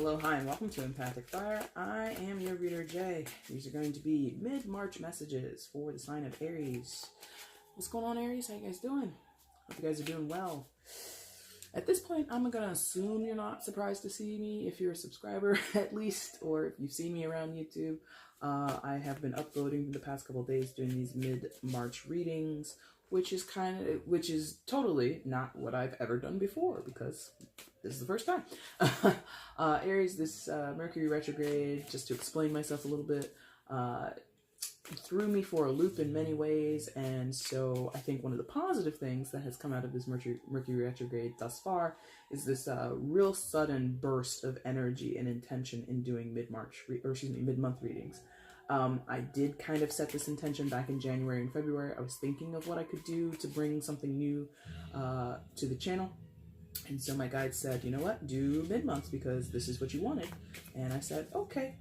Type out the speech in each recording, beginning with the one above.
Hello, hi, and welcome to EmpathicFire. I am your reader, Jay. These are going to be mid-March messages for the sign of Aries. What's going on, Aries? How you guys doing? Hope you guys are doing well. At this point, I'm going to assume you're not surprised to see me if you're a subscriber, at least, or if you've seen me around YouTube. I have been uploading the past couple days doing these mid-March readings, which is totally not what I've ever done before, because this is the first time. Aries, this Mercury retrograde, just to explain myself a little bit, threw me for a loop in many ways, and so I think one of the positive things that has come out of this Mercury retrograde thus far is this real sudden burst of energy and intention in doing mid-month readings. I did kind of set this intention back in January and February. I was thinking of what I could do to bring something new to the channel. And so my guide said, you know what, do mid-months because this is what you wanted. And I said, okay.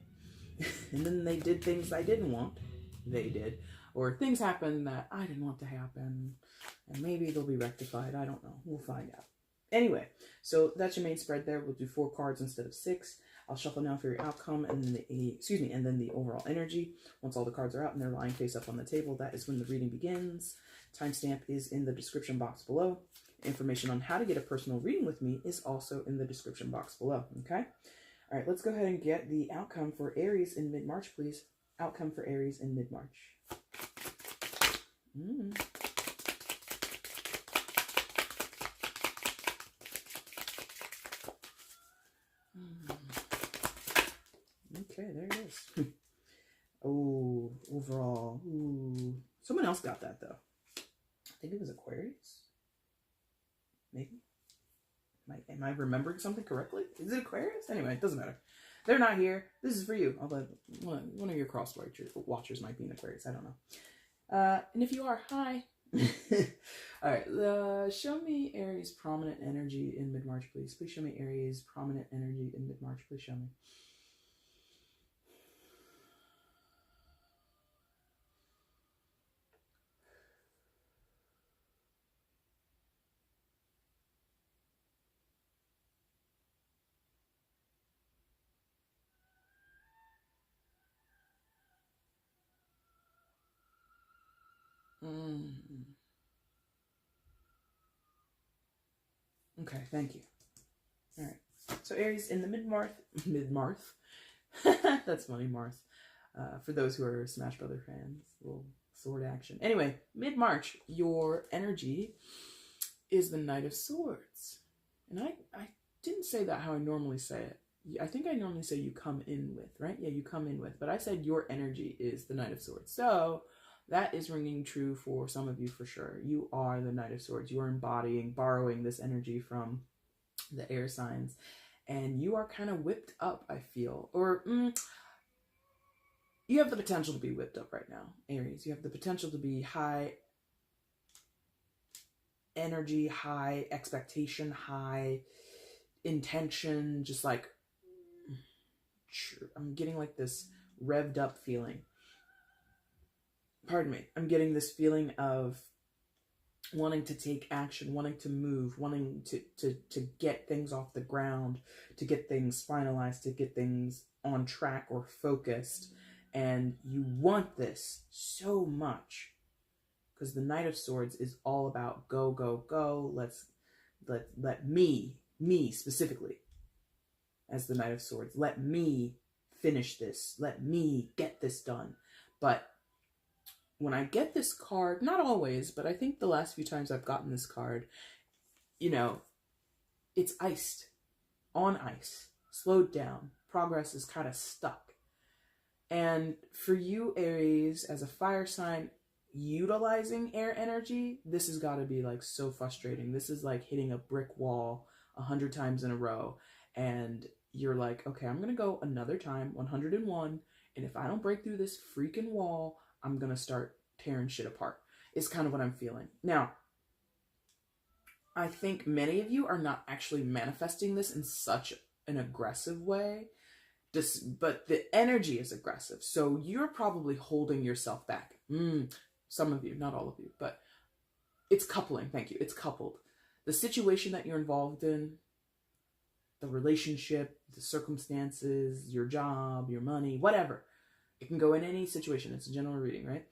And then they did things I didn't want. They did. Or things happened that I didn't want to happen. And maybe they'll be rectified. I don't know. We'll find out. Anyway, so that's your main spread there. We'll do 4 cards instead of 6. I'll shuffle now for your outcome and then the overall energy. Once all the cards are out and they're lying face up on the table, that is when the reading begins. Timestamp is in the description box below. Information on how to get a personal reading with me is also in the description box below, okay? All right, let's go ahead and get the outcome for Aries in mid-March, please. Outcome for Aries in mid-March. Okay, there it is. Oh, overall. Ooh. Someone else got that, though. I think it was Aquarius. Maybe. Am I remembering something correctly? Is it Aquarius? Anyway, it doesn't matter. They're not here. This is for you. Although one of your cross watchers might be in Aquarius. I don't know. And if you are, hi. All right. Show me Aries prominent energy in mid-March, please. Please show me Aries prominent energy in mid-March. Please show me. Okay, thank you. All right. So Aries in the mid-Marth. That's funny, Marth. For those who are Smash Brother fans, little sword action. Anyway, mid-March, your energy is the Knight of Swords. And I didn't say that how I normally say it. I think I normally say you come in with, right? Yeah, you come in with. But I said your energy is the Knight of Swords. So that is ringing true for some of you for sure. You are the Knight of Swords. You are borrowing this energy from the air signs. And you are kind of whipped up, I feel. Or you have the potential to be whipped up right now, Aries. You have the potential to be high energy, high expectation, high intention. Just like, I'm getting like this revved up feeling. Pardon me, I'm getting this feeling of wanting to take action, wanting to move, wanting to get things off the ground, to get things finalized, to get things on track or focused. And you want this so much because the Knight of Swords is all about go, go, go. Let me specifically as the Knight of Swords, let me finish this. Let me get this done. But when I get this card, not always, but I think the last few times I've gotten this card, you know, it's iced, on ice, slowed down. Progress is kind of stuck. And for you, Aries, as a fire sign, utilizing air energy, this has got to be like so frustrating. This is like hitting a brick wall 100 times in a row. And you're like, okay, I'm going to go another time, 101. And if I don't break through this freaking wall, I'm going to start tearing shit apart. Is kind of what I'm feeling. Now, I think many of you are not actually manifesting this in such an aggressive way, but the energy is aggressive. So you're probably holding yourself back. Some of you, not all of you, but it's coupling. Thank you. It's coupled. The situation that you're involved in the relationship, the circumstances, your job, your money, whatever. It can go in any situation. It's a general reading, right?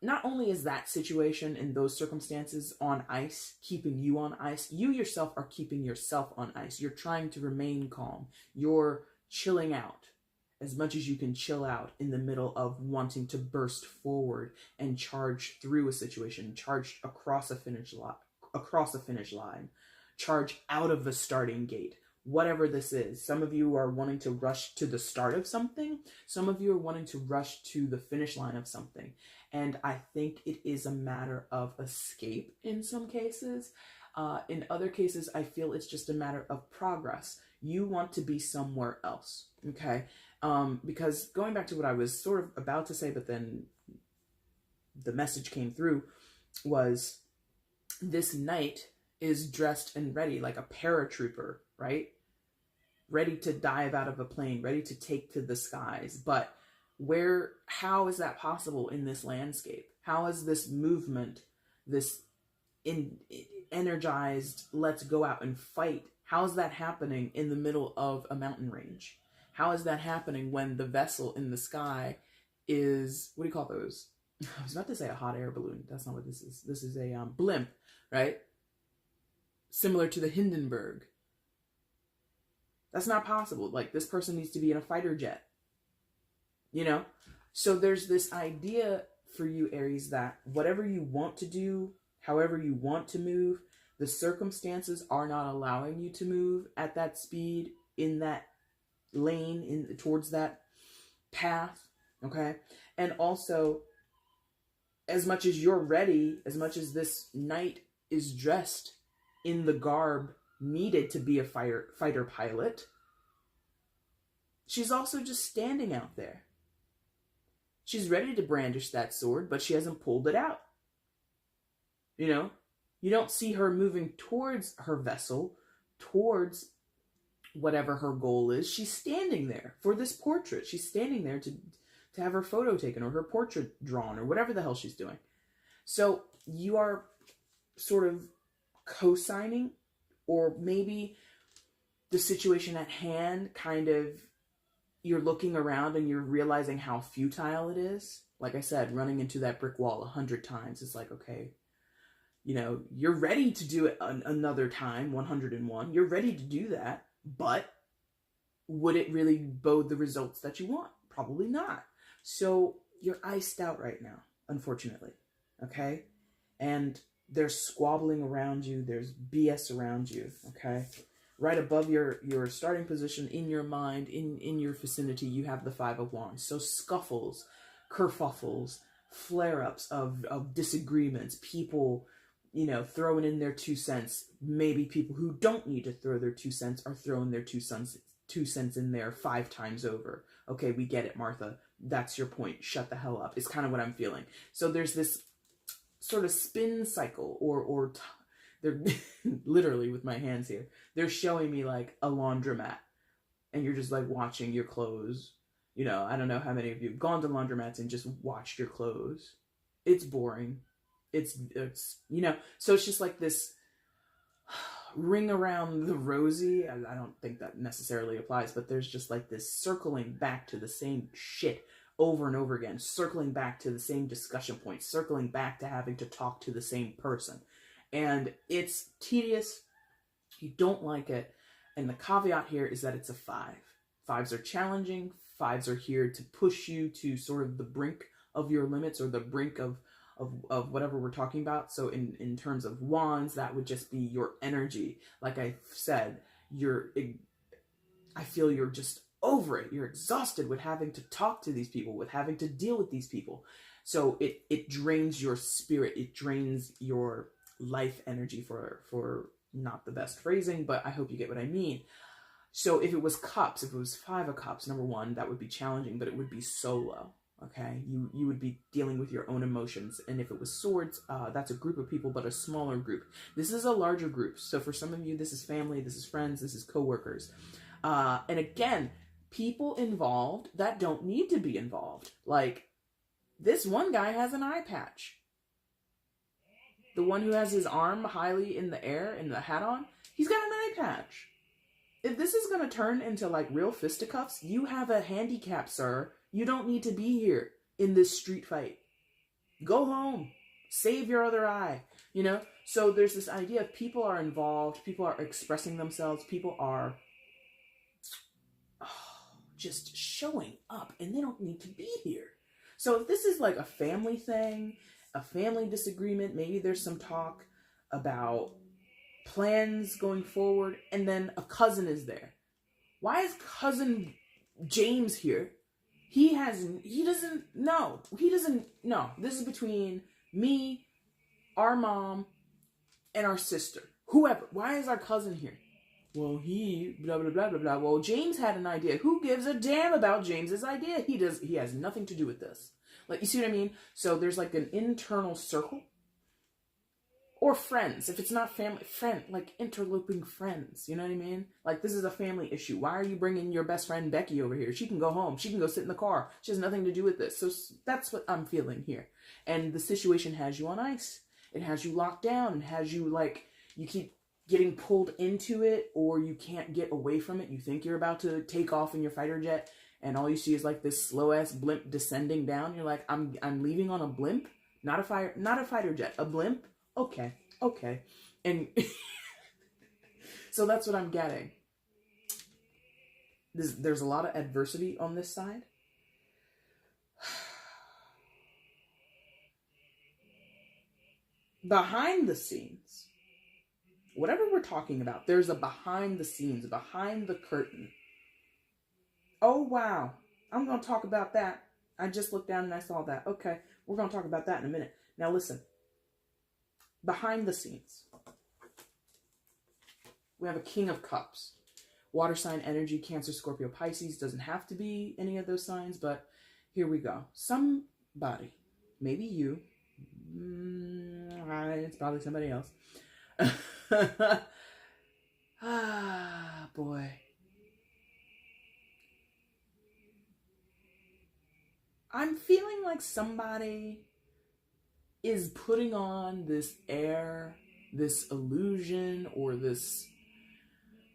Not only is that situation and those circumstances on ice, keeping you on ice, you yourself are keeping yourself on ice. You're trying to remain calm. You're chilling out as much as you can chill out in the middle of wanting to burst forward and charge through a situation, charge across a finish line, charge out of the starting gate. Whatever this is. Some of you are wanting to rush to the start of something. Some of you are wanting to rush to the finish line of something. And I think it is a matter of escape in some cases. In other cases, I feel it's just a matter of progress. You want to be somewhere else, okay? Because going back to what I was sort of about to say, but then the message came through, was this knight is dressed and ready like a paratrooper, right? Ready to dive out of a plane, ready to take to the skies. But how is that possible in this landscape? How is this movement, this energized, let's go out and fight, how is that happening in the middle of a mountain range? How is that happening when the vessel in the sky is, what do you call those? I was about to say a hot air balloon. That's not what this is. This is a blimp, right? Similar to the Hindenburg. That's not possible. Like, this person needs to be in a fighter jet. You know? So there's this idea for you, Aries, that whatever you want to do, however you want to move, the circumstances are not allowing you to move at that speed, in that lane, towards that path, okay? And also, as much as you're ready, as much as this knight is dressed in the garb needed to be a fighter pilot, she's also just standing out there. She's ready to brandish that sword, but she hasn't pulled it out. You know? You don't see her moving towards her vessel, towards whatever her goal is. She's standing there for this portrait. She's standing there to have her photo taken or her portrait drawn or whatever the hell she's doing. So you are sort of co-signing, or maybe the situation at hand, kind of, you're looking around and you're realizing how futile it is. Like I said, running into that brick wall 100 times. It's like, okay, you know, you're ready to do it another time, 101. You're ready to do that, but would it really bode the results that you want? Probably not. So you're iced out right now, unfortunately, okay? And there's squabbling around you. There's BS around you, okay? Right above your starting position, in your mind, in your vicinity, you have the Five of Wands. So scuffles, kerfuffles, flare-ups of disagreements, people, you know, throwing in their 2 cents. Maybe people who don't need to throw their 2 cents are throwing their 2 cents in there 5 times over. Okay, we get it, Martha. That's your point. Shut the hell up. It's kind of what I'm feeling. So there's this sort of spin cycle, or they're literally, with my hands here, they're showing me like a laundromat, and you're just like watching your clothes. You know, I don't know how many of you have gone to laundromats and just watched your clothes. It's boring. It's you know, so it's just like this ring around the rosy. I don't think that necessarily applies, but there's just like this circling back to the same shit over and over again, circling back to the same discussion points, circling back to having to talk to the same person. And it's tedious. You don't like it. And the caveat here is that it's a 5. 5s are challenging. 5s are here to push you to sort of the brink of your limits, or the brink of whatever we're talking about. So in terms of wands, that would just be your energy. Like I said, I feel you're just over it. You're exhausted with having to talk to these people, with having to deal with these people. So it drains your spirit. It drains your life energy, for not the best phrasing, but I hope you get what I mean. So if it was cups, if it was 5 of cups, number one, that would be challenging, but it would be solo. Okay, you would be dealing with your own emotions. And if it was swords, that's a group of people, but a smaller group. This is a larger group. So for some of you, this is family, this is friends, this is coworkers. And again, people involved that don't need to be involved. Like, this one guy has an eye patch. The one who has his arm highly in the air and the hat on, he's got an eye patch. if this is going to turn into like real fisticuffs, you have a handicap, sir. You don't need to be here in this street fight. Go home. Save your other eye. You know? So there's this idea of people are involved. People are expressing themselves. People are just showing up, and they don't need to be here. So if this is like a family thing, a family disagreement, maybe there's some talk about plans going forward, and then a cousin is there. Why is cousin James here? He doesn't know. This is between me, our mom, and our sister. Whoever. Why is our cousin here? Well, he blah blah blah blah blah. Well, James had an idea. Who gives a damn about James's idea? He has nothing to do with this. Like, you see what I mean? So there's like an internal circle. Or friends. If it's not family, friend, like interloping friends. You know what I mean? Like, this is a family issue. Why are you bringing your best friend Becky over here? She can go home. She can go sit in the car. She has nothing to do with this. So that's what I'm feeling here. And the situation has you on ice. It has you locked down. It has you like, you keep getting pulled into it, or you can't get away from it. You think you're about to take off in your fighter jet, and all you see is like this slow ass blimp descending down. You're like, I'm leaving on a blimp, not a fighter jet, a blimp. Okay. And so that's what I'm getting. There's a lot of adversity on this side. Behind the scenes, whatever we're talking about, there's a behind the scenes, behind the curtain. Oh, wow. I'm going to talk about that. I just looked down and I saw that. Okay, we're going to talk about that in a minute. Now listen. Behind the scenes, we have a King of Cups. Water sign energy, Cancer, Scorpio, Pisces. Doesn't have to be any of those signs, but here we go. Somebody, maybe you. It's probably somebody else. Ah, boy. I'm feeling like somebody is putting on this air, this illusion, or this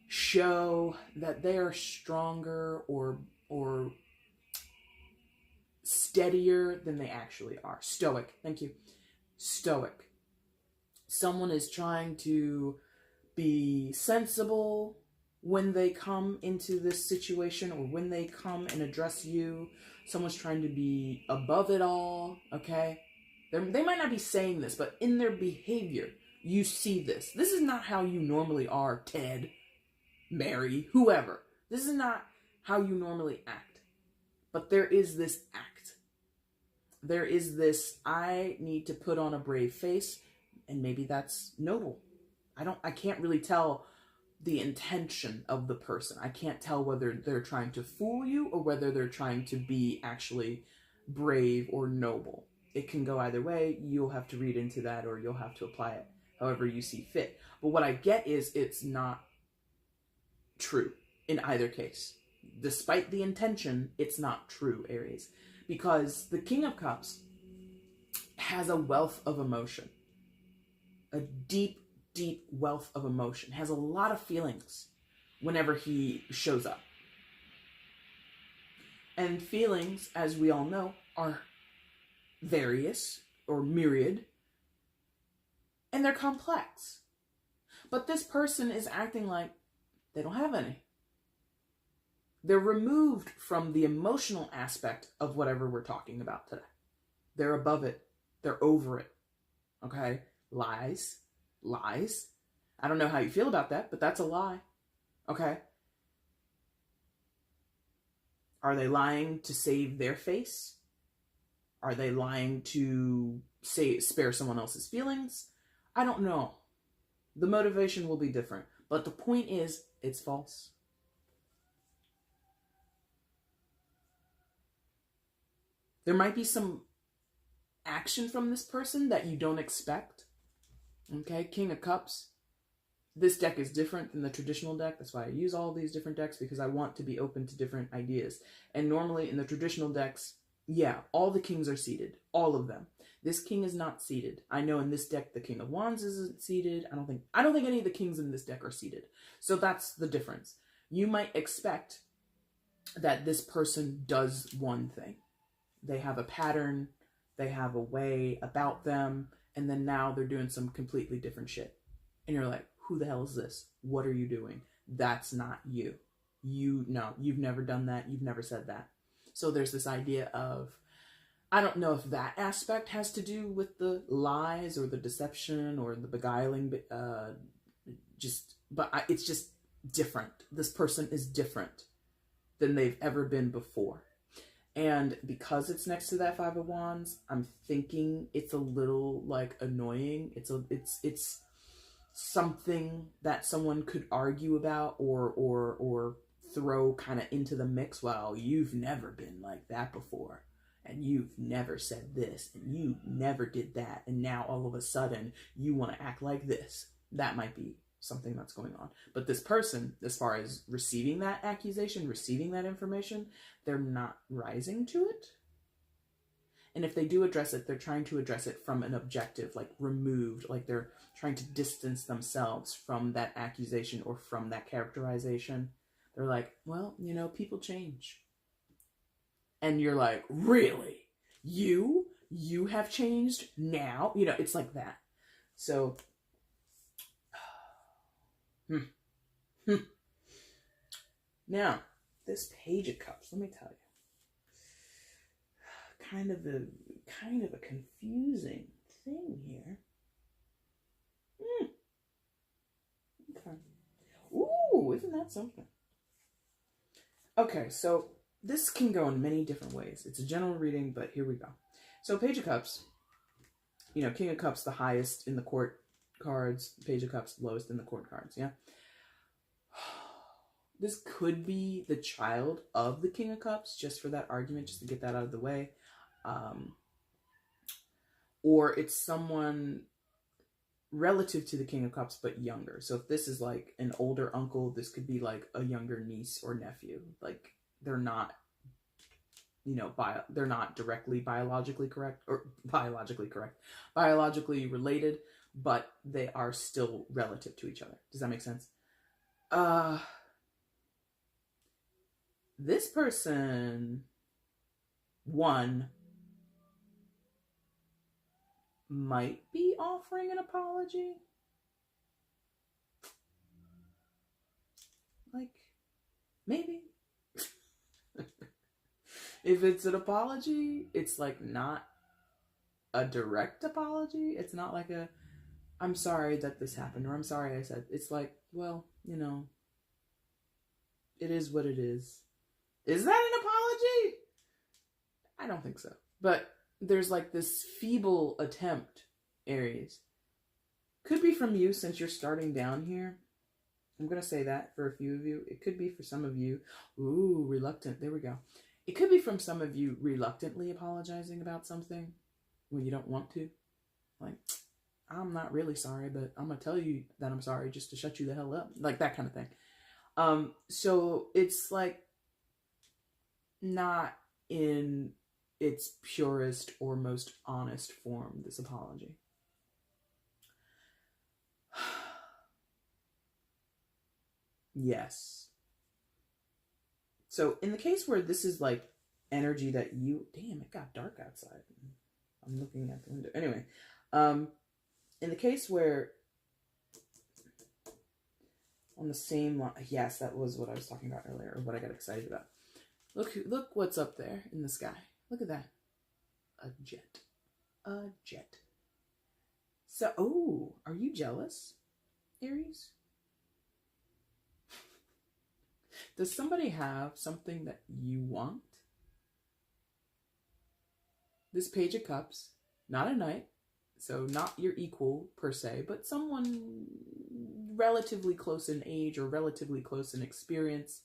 show that they are stronger or steadier than they actually are. Stoic. Thank you. Stoic. Someone is trying to be sensible when they come into this situation, or when they come and address you. Someone's trying to be above it all, okay? They might not be saying this, but in their behavior, you see this. This is not how you normally are, Ted, Mary, whoever. This is not how you normally act. But there is this act. There is this, I need to put on a brave face, and maybe that's noble. I can't really tell the intention of the person. I can't tell whether they're trying to fool you or whether they're trying to be actually brave or noble. It can go either way. You'll have to read into that, or you'll have to apply it however you see fit. But what I get is it's not true in either case. Despite the intention, it's not true, Aries. Because the King of Cups has a wealth of emotion. A deep, deep wealth of emotion. Has a lot of feelings whenever he shows up. And feelings, as we all know, are various or myriad, and they're complex. But this person is acting like they don't have any. They're removed from the emotional aspect of whatever we're talking about today. They're above it. They're over it. Okay? Lies. I don't know how you feel about that, but that's a lie. Okay? Are they lying to save their face? Are they lying to spare someone else's feelings? I don't know. The motivation will be different. But the point is, it's false. There might be some action from this person that you don't expect. Okay, King of Cups. This deck is different than the traditional deck. That's why I use all these different decks, because I want to be open to different ideas. And normally in the traditional decks, yeah, all the kings are seated. All of them. This king is not seated. I know in this deck the King of Wands isn't seated. I don't think any of the kings in this deck are seated. So that's the difference. You might expect that this person does one thing. They have a pattern, they have a way about them, and then now they're doing some completely different shit. And you're like, who the hell is this? What are you doing? That's not you. No, you've never done that. You've never said that. So there's this idea of, I don't know if that aspect has to do with the lies or the deception or the beguiling, but it's just different. This person is different than they've ever been before. And because it's next to that Five of Wands, I'm thinking it's a little like annoying. It's something that someone could argue about or throw kind of into the mix. Well, you've never been like that before, and you've never said this, and you never did that, and now all of a sudden you want to act like this. That might be something that's going on. But this person, as far as receiving that accusation, receiving that information, they're not rising to it. And if they do address it, they're trying to address it from an objective, like removed, like they're trying to distance themselves from that accusation or from that characterization. They're like, well, you know, people change. And you're like, really? You have changed now? You know, it's like that. So, now, this Page of Cups, let me tell you, kind of a confusing thing here. Okay. Ooh, isn't that something? Okay, so this can go in many different ways. It's a general reading, but here we go. So Page of Cups, you know, King of Cups, the highest in the court cards, Page of Cups, lowest in the court cards, yeah? This could be the child of the King of Cups, just for that argument, just to get that out of the way. Or it's someone relative to the King of Cups, but younger. So if this is like an older uncle, this could be like a younger niece or nephew. Like, they're not, you know, they're not directly biologically related, but they are still relative to each other. Does that make sense? This person, one, might be offering an apology. Like, maybe. If it's an apology, it's like not a direct apology. It's not like a, I'm sorry that this happened, or I'm sorry I said. It's like, well, you know, it is what it is. Is that an apology? I don't think so. But there's like this feeble attempt, Aries. Could be from you, since you're starting down here. I'm going to say that for a few of you. It could be for some of you. Ooh, reluctant. There we go. It could be from some of you reluctantly apologizing about something when you don't want to. Like, I'm not really sorry, but I'm going to tell you that I'm sorry just to shut you the hell up. Like that kind of thing. So it's like not in its purest or most honest form, this apology. Yes. So in the case where this is like energy that you, damn, it got dark outside. I'm looking at the window. Anyway, in the case where on the same line, yes, that was what I was talking about earlier, or what I got excited about. Look what's up there in the sky. Look at that. A jet. A jet. So, oh, are you jealous, Aries? Does somebody have something that you want? This Page of Cups, not a knight, so not your equal per se, but someone relatively close in age or relatively close in experience.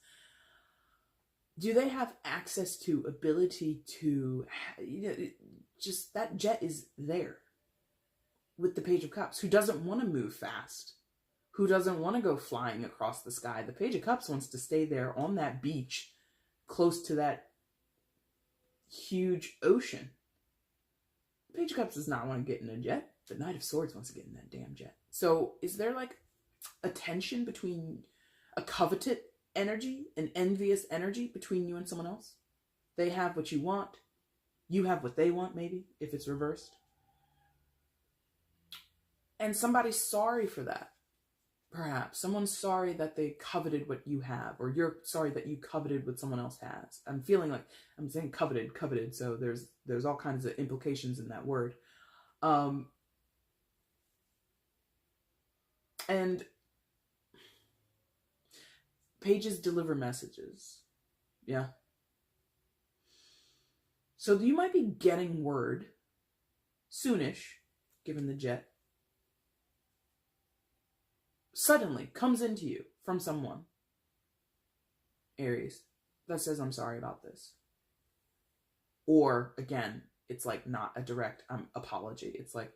Do they have access to ability to, you know, just that jet is there with the Page of Cups, who doesn't want to move fast, who doesn't want to go flying across the sky. The Page of Cups wants to stay there on that beach close to that huge ocean. The Page of Cups does not want to get in a jet. The Knight of Swords wants to get in that damn jet. So is there like a tension between a coveted energy, an envious energy between you and someone else. They have what you want. You have what they want, maybe, if it's reversed. And somebody's sorry for that. Perhaps someone's sorry that they coveted what you have, or you're sorry that you coveted what someone else has. I'm feeling like I'm saying coveted. So there's all kinds of implications in that word. And pages deliver messages. Yeah. So you might be getting word soonish, given the jet. Suddenly comes into you from someone, Aries, that says, I'm sorry about this. Or, again, it's like not a direct apology. It's like,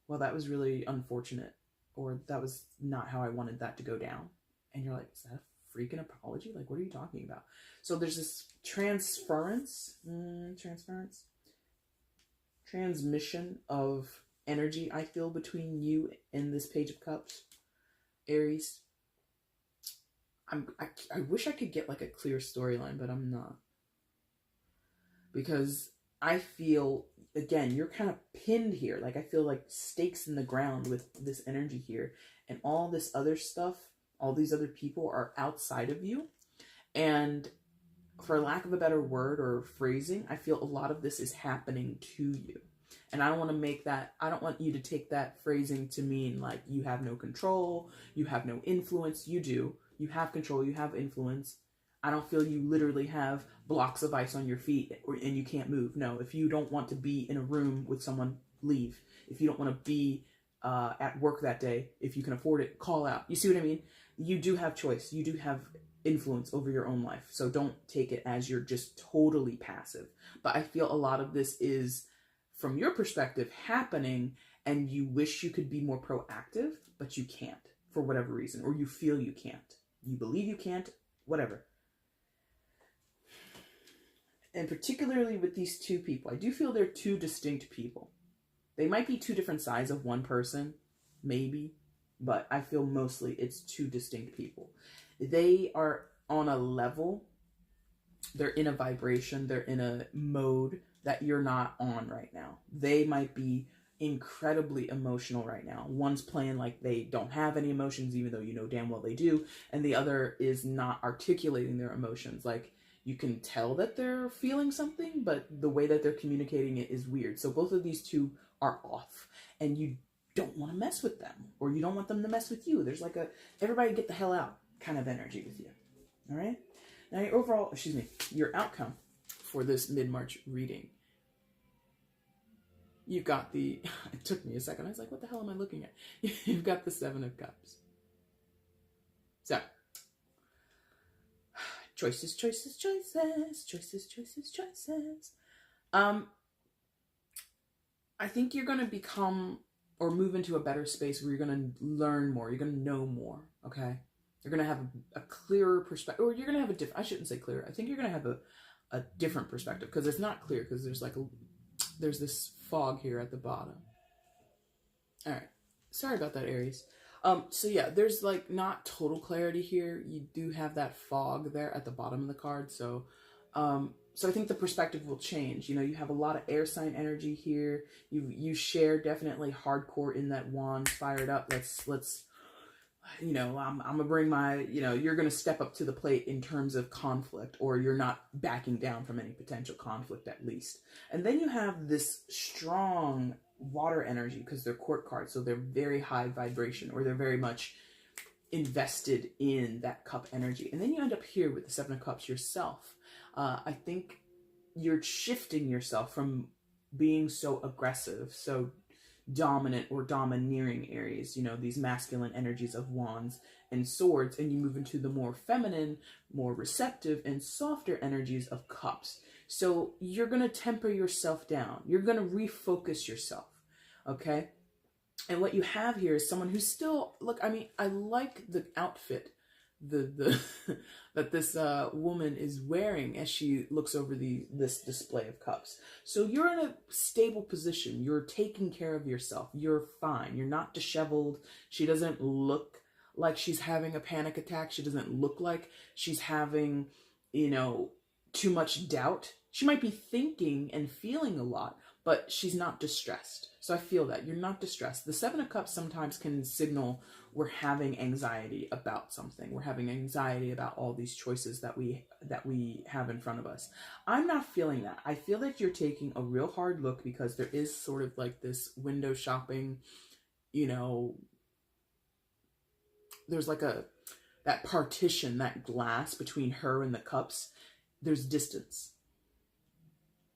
well, that was really unfortunate. Or that was not how I wanted that to go down. And you're like, is that a freaking apology? Like, what are you talking about? So there's this transmission of energy, I feel, between you and this Page of Cups, Aries. I wish I could get like a clear storyline, but I'm not. Because I feel, again, you're kind of pinned here. Like, I feel like stakes in the ground with this energy here. And all this other stuff, all these other people are outside of you. And for lack of a better word or phrasing, I feel a lot of this is happening to you. And I don't want to make that, I don't want you to take that phrasing to mean like you have no control, you have no influence. You do. You have control, you have influence. I don't feel you literally have blocks of ice on your feet and you can't move. No, if you don't want to be in a room with someone, leave. If you don't want to be at work that day, if you can afford it, call out. You see what I mean? You do have choice. You do have influence over your own life. So don't take it as you're just totally passive. But I feel a lot of this is, from your perspective, happening, and you wish you could be more proactive, but you can't for whatever reason, or you feel you can't. You believe you can't, whatever. And particularly with these two people, I do feel they're two distinct people. They might be two different sides of one person, maybe, but I feel mostly it's two distinct people. They are on a level, they're in a vibration, they're in a mode that you're not on right now. They might be incredibly emotional right now. One's playing like they don't have any emotions, even though you know damn well they do, and the other is not articulating their emotions. Like, you can tell that they're feeling something, but the way that they're communicating it is weird. So both of these two are off, and you don't want to mess with them, or you don't want them to mess with you. There's like a everybody get the hell out kind of energy with you. All right? Now your overall, your outcome for this mid-March reading. You've got the, it took me a second. I was like, what the hell am I looking at? You've got the Seven of Cups. So, choices. I think you're going to become or move into a better space where you're going to learn more. You're going to know more, okay? You're going to have a clearer perspective, or you're going to have a different, I shouldn't say clearer. I think you're going to have a different perspective, because it's not clear, because there's this fog here at the bottom. All right. Sorry about that, Aries. So yeah, there's like not total clarity here. You do have that fog there at the bottom of the card. So I think the perspective will change. You know, you have a lot of air sign energy here. You share definitely hardcore in that wand, fired up. Let's you know, I'm gonna bring my, you know, you're gonna step up to the plate in terms of conflict, or you're not backing down from any potential conflict at least. And then you have this strong water energy, because they're court cards, so they're very high vibration, or they're very much invested in that cup energy. And then you end up here with the Seven of Cups yourself. I think you're shifting yourself from being so aggressive, so dominant or domineering Aries, you know, these masculine energies of wands and swords, and you move into the more feminine, more receptive and softer energies of cups. So you're going to temper yourself down. You're going to refocus yourself. Okay. And what you have here is someone who's still, look, I mean, I like the outfit that this woman is wearing as she looks over this display of cups. So you're in a stable position. You're taking care of yourself. You're fine. You're not disheveled. She doesn't look like she's having a panic attack. She doesn't look like she's having, you know, too much doubt. She might be thinking and feeling a lot, but she's not distressed. So I feel that you're not distressed. The Seven of Cups sometimes can signal we're having anxiety about something. We're having anxiety about all these choices that we have in front of us. I'm not feeling that. I feel that you're taking a real hard look, because there is sort of like this window shopping, you know, there's like that partition, that glass between her and the cups. There's distance.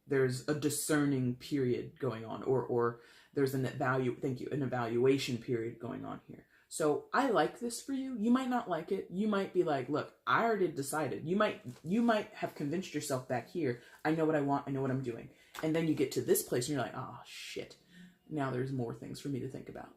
There's a discerning period going on, or there's an evaluation period going on here. So I like this for you. You might not like it. You might be like, look, I already decided. You might have convinced yourself back here, I know what I want, I know what I'm doing. And then you get to this place and you're like, oh shit. Now there's more things for me to think about.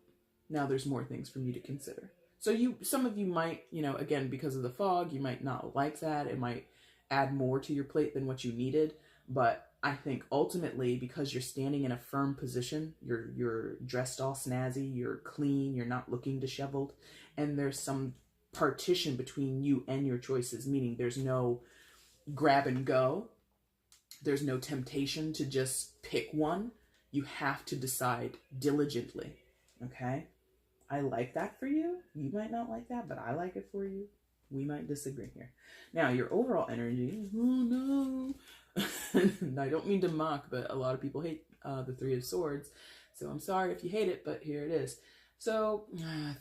Now there's more things for me to consider. So some of you might, you know, again, because of the fog, you might not like that. It might add more to your plate than what you needed. But I think ultimately, because you're standing in a firm position, you're dressed all snazzy, you're clean, you're not looking disheveled, and there's some partition between you and your choices, meaning there's no grab and go. There's no temptation to just pick one. You have to decide diligently, okay? I like that for you. You might not like that, but I like it for you. We might disagree here. Now, your overall energy, oh no. I don't mean to mock, but a lot of people hate the Three of Swords. So I'm sorry if you hate it, but here it is. So,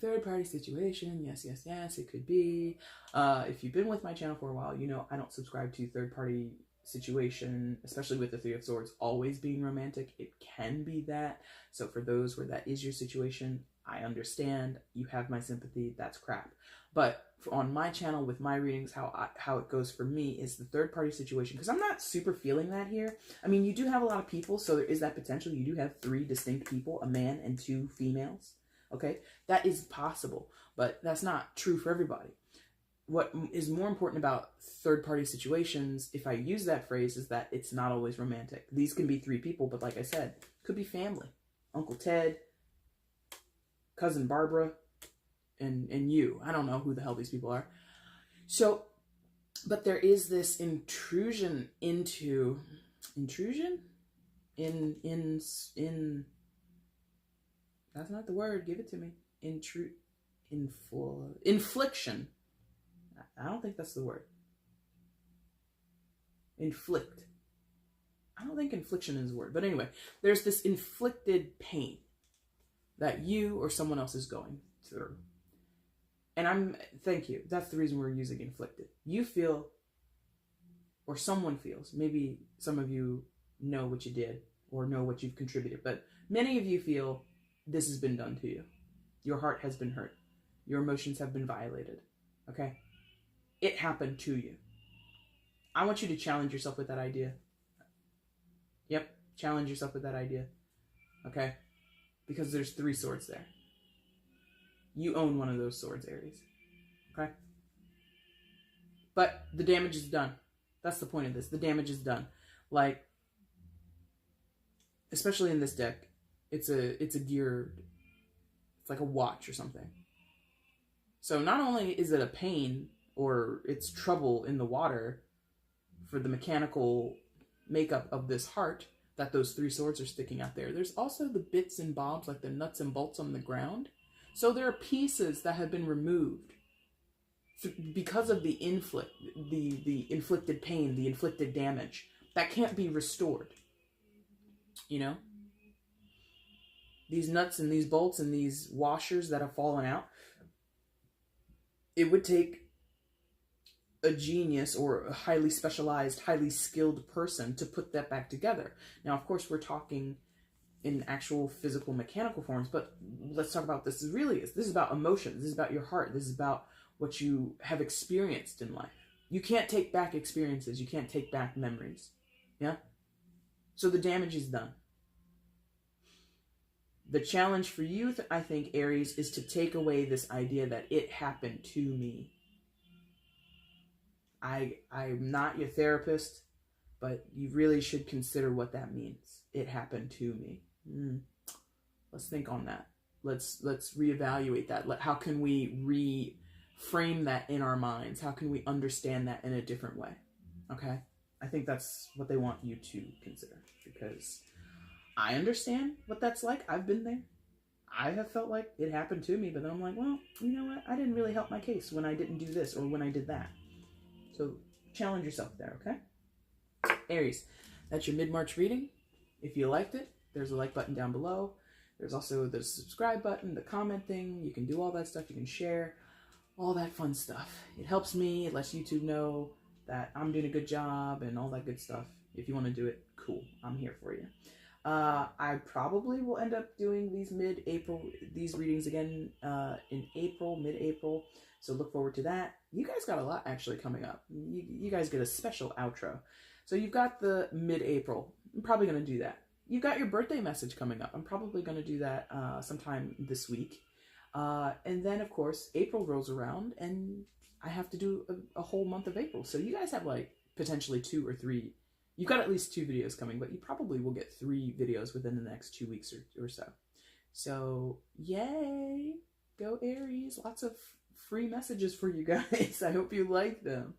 third party situation, yes, it could be. If you've been with my channel for a while, you know I don't subscribe to third party situation, especially with the Three of Swords always being romantic. It can be that. So for those where that is your situation, I understand. You have my sympathy. That's crap. But on my channel with my readings, how it goes for me is the third party situation, because I'm not super feeling that here. I mean, you do have a lot of people, so there is that potential. You do have 3 distinct people, a man and 2 females. Okay, that is possible, but that's not true for everybody. What is more important about third party situations, if I use that phrase, is that it's not always romantic. These can be 3 people, but like I said, could be family. Uncle Ted, cousin Barbara, and you. I don't know who the hell these people are. So, but there is this intrusion into, that's not the word, give it to me. Infliction. I don't think that's the word. Inflict. I don't think infliction is the word. But anyway, there's this inflicted pain that you or someone else is going through. And thank you. That's the reason we're using inflicted. You feel, or someone feels, maybe some of you know what you did or know what you've contributed, but many of you feel this has been done to you. Your heart has been hurt. Your emotions have been violated. Okay? It happened to you. I want you to challenge yourself with that idea. Yep, challenge yourself with that idea. Okay? Because there's 3 swords there. You own one of those swords, Aries. Okay? But the damage is done. That's the point of this. The damage is done. Like, especially in this deck, it's a geared, it's like a watch or something. So not only is it a pain or it's trouble in the water for the mechanical makeup of this heart that those 3 swords are sticking out there, there's also the bits and bobs, like the nuts and bolts on the ground. So there are pieces that have been removed because of the inflicted pain, the inflicted damage that can't be restored. You know? These nuts and these bolts and these washers that have fallen out, it would take a genius or a highly specialized, highly skilled person to put that back together. Now, of course, we're talking in actual physical mechanical forms, but let's talk about this. This is about emotions. This is about your heart. This is about what you have experienced in life. You can't take back experiences. You can't take back memories. Yeah? So the damage is done. The challenge for you, I think, Aries, is to take away this idea that it happened to me. I'm not your therapist, but you really should consider what that means. It happened to me. Let's think on that. Let's reevaluate that. How can we reframe that in our minds? How can we understand that in a different way? Okay? I think that's what they want you to consider, because I understand what that's like. I've been there. I have felt like it happened to me, but then I'm like, well, you know what? I didn't really help my case when I didn't do this or when I did that. So challenge yourself there, okay? Aries, that's your mid-March reading. If you liked it, there's a like button down below. There's also the subscribe button, the comment thing. You can do all that stuff. You can share all that fun stuff. It helps me. It lets YouTube know that I'm doing a good job and all that good stuff. If you want to do it, cool. I'm here for you. I probably will end up doing these these readings again in April, mid-April. So look forward to that. You guys got a lot actually coming up. You guys get a special outro. So you've got the mid-April. I'm probably going to do that. You've got your birthday message coming up. I'm probably going to do that sometime this week. And then, of course, April rolls around and I have to do a whole month of April. So you guys have like potentially 2 or 3. You've got at least 2 videos coming, but you probably will get 3 videos within the next 2 weeks or so. So, yay! Go Aries! Lots of free messages for you guys. I hope you like them.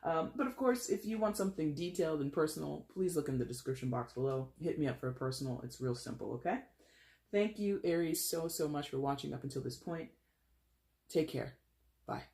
But of course, if you want something detailed and personal, please look in the description box below. Hit me up for a personal. It's real simple, okay? Thank you, Aries, so much for watching up until this point. Take care. Bye.